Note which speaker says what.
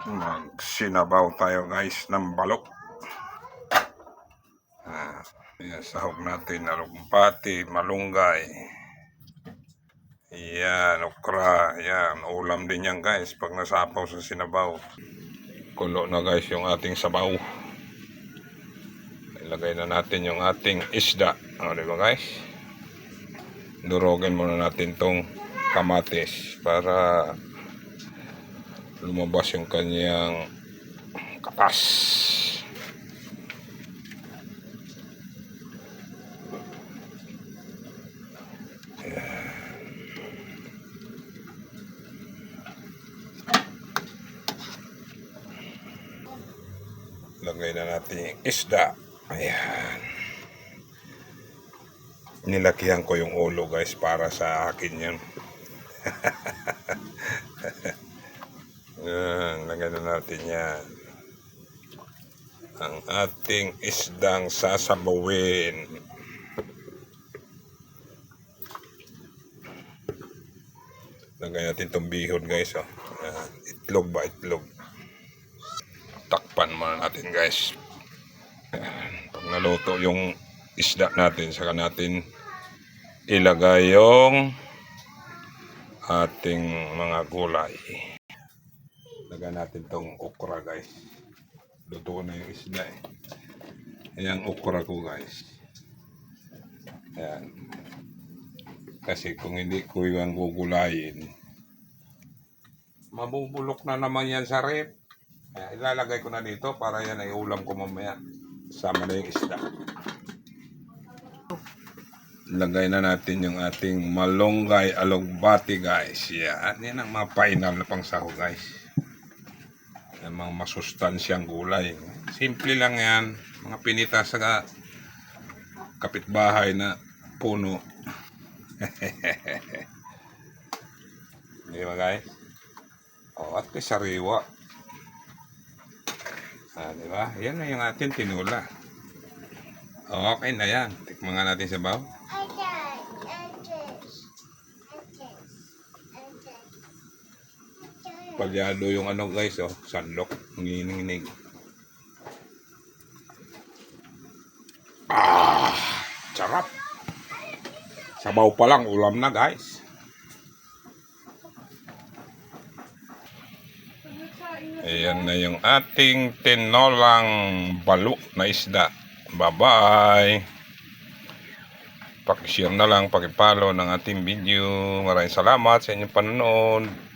Speaker 1: Magsinabaw tayo guys ng balok. Yan, sahog natin na lumpati, malunggay. Yan, okra. Yan, ulam din yan guys pag nasapaw sa sinabaw. Kulo na guys yung ating sabaw. Ilagay na natin yung ating isda. Ano diba guys? Durogin muna natin tong kamatis para lumabas yung kanyang katas. Lagay na natin yung isda. Ayan. Nilakihan ko yung ulo guys para sa akin yun. Ayan, lagay na natin yan. Ang ating isdang sasabawin. Lagay natin itong bihon guys. Oh. Ayan. Itlog ba? Itlog. Takpan muna natin guys. Ayan. Pag naluto yung isda natin, saka natin ilagay yung ating mga gulay. Lagyan natin tong okra guys. Luto na yung isda eh. Ayan okra ko guys. Ayan. Kasi kung hindi ko yung gugulayin, mabubulok na naman yan sa rep. Ilalagay ko na dito para yan ay ulam ko mamaya. Sama na yung isda. Lagay na natin yung ating malunggay alugbati guys. Yan. Yan ang mga final na pang saho guys. Yan mga masustansyang gulay. Simple lang yan. Mga pinita sa kapitbahay na puno. Di ba guys? O, at kay sariwa. Di ba? Yan na yung ating tinula. Okay na yan. Tikman nga natin sa baw. Palyado yung ano guys, oh, sandok, nginig-nginig. Sarap. Sabaw pa lang, ulam na guys. Ayan na yung ating tinolang balok na isda. Bye-bye. Paki-share na lang, paki-follow ng ating video. Maraming salamat sa inyong panonood.